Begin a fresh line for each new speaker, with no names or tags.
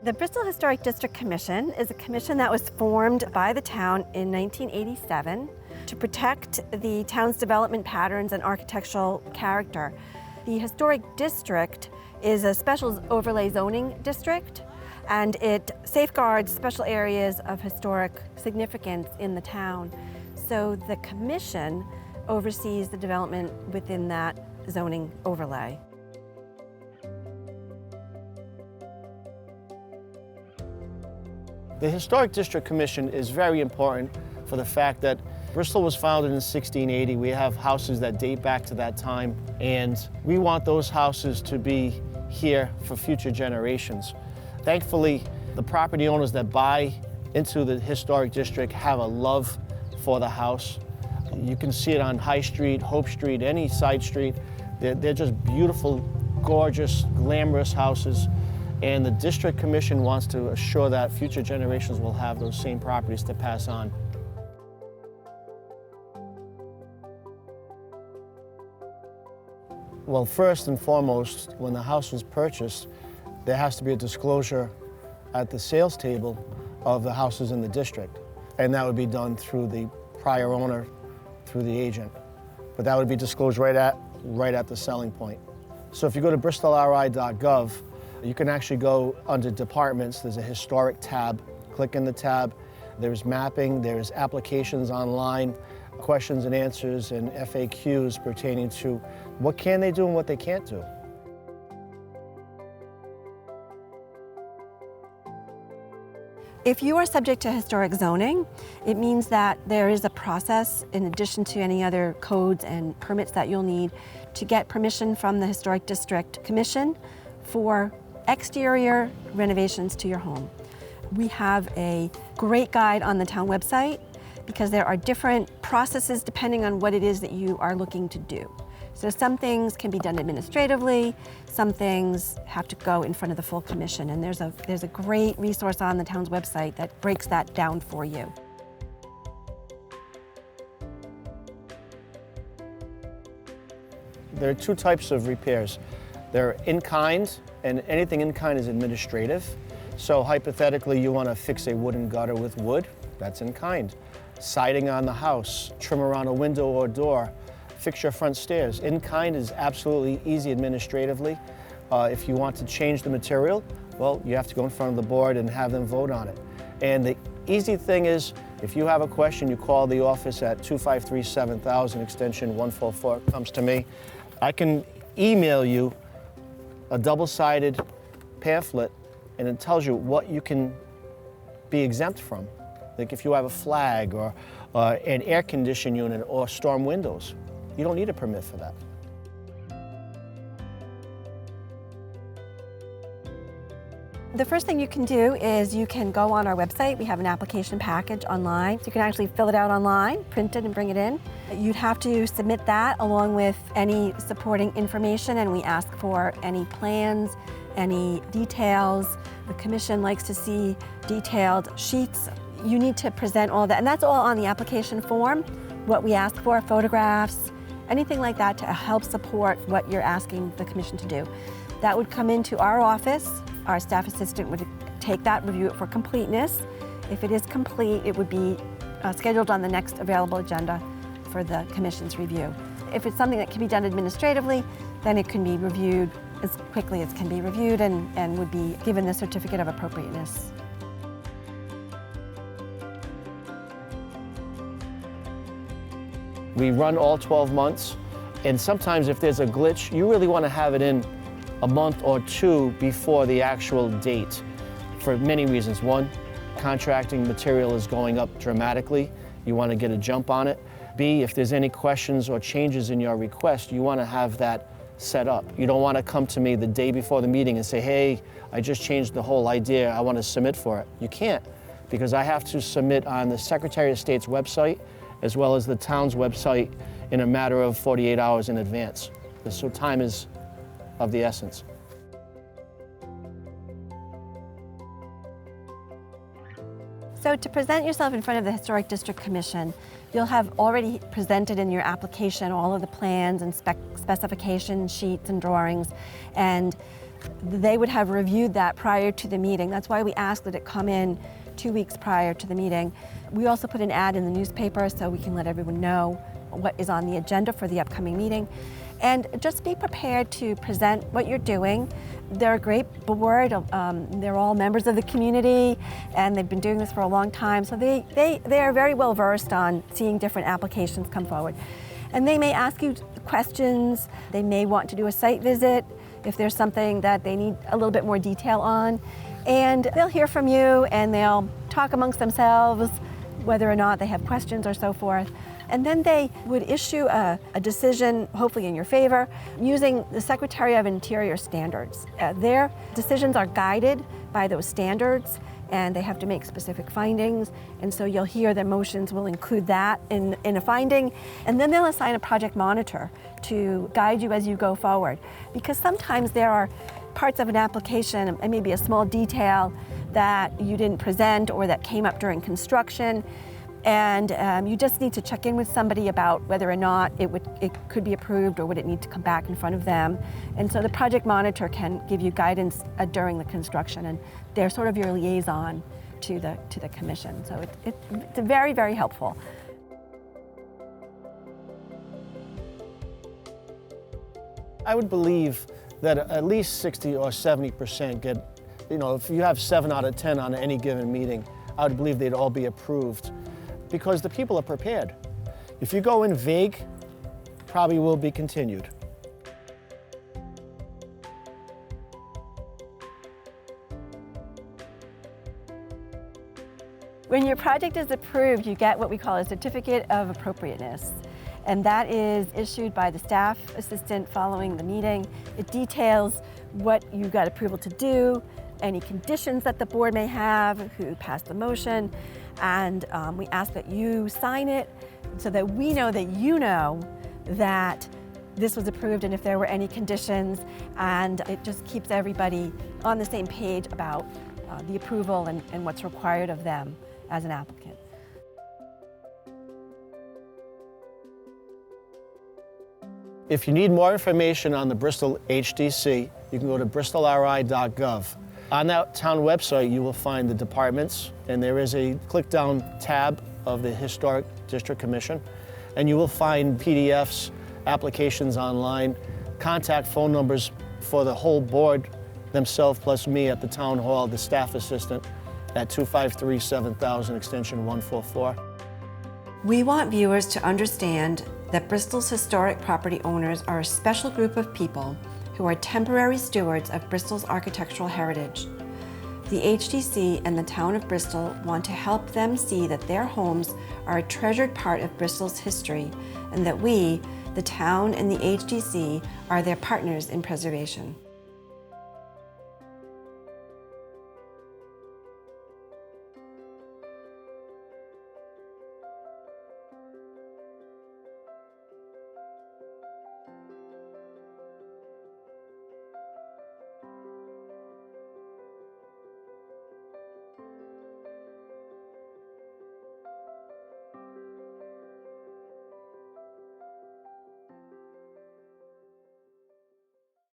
The Bristol Historic District Commission is a commission that was formed by the town in 1987 to protect the town's development patterns and architectural character. The historic district is a special overlay zoning district, and it safeguards special areas of historic significance in the town. So the commission oversees the development within that zoning overlay.
The Historic District Commission is very important for the fact that Bristol was founded in 1680. We have houses that date back to that time, and we want those houses to be here for future generations. Thankfully, the property owners that buy into the Historic District have a love for the house. You can see it on High Street, Hope Street, any side street. They're just beautiful, gorgeous, glamorous houses. And the District Commission wants to assure that future generations will have those same properties to pass on. Well, first and foremost, when the house was purchased, there has to be a disclosure at the sales table of the houses in the district. And that would be done through the prior owner, through the agent. But that would be disclosed right at the selling point. So if you go to bristolri.gov, you can actually go under departments. There's a historic tab. Click in the tab. There's mapping, there's applications online, questions and answers, and FAQs pertaining to what can they do and what they can't do.
If you are subject to historic zoning, it means that there is a process, in addition to any other codes and permits that you'll need, to get permission from the Historic District Commission for exterior renovations to your home. We have a great guide on the town website because there are different processes depending on what it is that you are looking to do. So some things can be done administratively, some things have to go in front of the full commission, and there's a great resource on the town's website that breaks that down for you.
There are two types of repairs. They're in-kind, and anything in-kind is administrative. So hypothetically, you want to fix a wooden gutter with wood, that's in-kind. Siding on the house, trim around a window or door, fix your front stairs. In-kind is absolutely easy administratively. If you want to change the material, well, you have to go in front of the board and have them vote on it. And the easy thing is, if you have a question, you call the office at 253-7000, extension 144, comes to me. I can email you a double-sided pamphlet, and it tells you what you can be exempt from. Like if you have a flag or an air conditioning unit or storm windows, you don't need a permit for that.
The first thing you can do is you can go on our website. We have an application package online. So you can actually fill it out online, print it, and bring it in. You'd have to submit that along with any supporting information, and we ask for any plans, any details. The commission likes to see detailed sheets. You need to present all that, and that's all on the application form. What we ask for, photographs, anything like that to help support what you're asking the commission to do. That would come into our office. Our staff assistant would take that, review it for completeness. If it is complete, it would be scheduled on the next available agenda for the commission's review. If it's something that can be done administratively, then it can be reviewed as quickly as can be reviewed and would be given the certificate of appropriateness.
We run all 12 months, and sometimes if there's a glitch, you really want to have it in a month or two before the actual date for many reasons. One, contracting material is going up dramatically. You want to get a jump on it. B, if there's any questions or changes in your request, you want to have that set up. You don't want to come to me the day before the meeting and say, hey, I just changed the whole idea, I want to submit for it. You can't, because I have to submit on the Secretary of State's website as well as the town's website in a matter of 48 hours in advance. So time is of the essence.
So to present yourself in front of the Historic District Commission, you'll have already presented in your application all of the plans and specification sheets and drawings, and they would have reviewed that prior to the meeting. That's why we ask that it come in 2 weeks prior to the meeting. We also put an ad in the newspaper so we can let everyone know what is on the agenda for the upcoming meeting. And just be prepared to present what you're doing. They're a great board. They're all members of the community, and they've been doing this for a long time. So they are very well versed on seeing different applications come forward. And they may ask you questions. They may want to do a site visit if there's something that they need a little bit more detail on. And they'll hear from you, and they'll talk amongst themselves whether or not they have questions or so forth. And then they would issue a decision, hopefully in your favor, using the Secretary of Interior standards. Their decisions are guided by those standards, and they have to make specific findings. And so you'll hear their motions will include that in a finding. And then they'll assign a project monitor to guide you as you go forward. Because sometimes there are parts of an application, and maybe a small detail that you didn't present or that came up during construction. And you just need to check in with somebody about whether or not it could be approved, or would it need to come back in front of them. And so the project monitor can give you guidance during the construction, and they're sort of your liaison to the commission. So it's very, very helpful.
I would believe that at least 60 or 70% get, if you have 7 out of 10 on any given meeting, I would believe they'd all be approved, because the people are prepared. If you go in vague, probably will be continued.
When your project is approved, you get what we call a certificate of appropriateness. And that is issued by the staff assistant following the meeting. It details what you got approval to do, any conditions that the board may have, who passed the motion, and we ask that you sign it so that we know that you know that this was approved and if there were any conditions, and it just keeps everybody on the same page about the approval and what's required of them as an applicant.
If you need more information on the Bristol HDC, you can go to bristolri.gov. On that town website, you will find the departments, and there is a click-down tab of the Historic District Commission, and you will find PDFs, applications online, contact phone numbers for the whole board themselves, plus me at the town hall, the staff assistant, at 253-7000, extension 144.
We want viewers to understand that Bristol's historic property owners are a special group of people who are temporary stewards of Bristol's architectural heritage. The HDC and the town of Bristol want to help them see that their homes are a treasured part of Bristol's history, and that we, the town and the HDC, are their partners in preservation.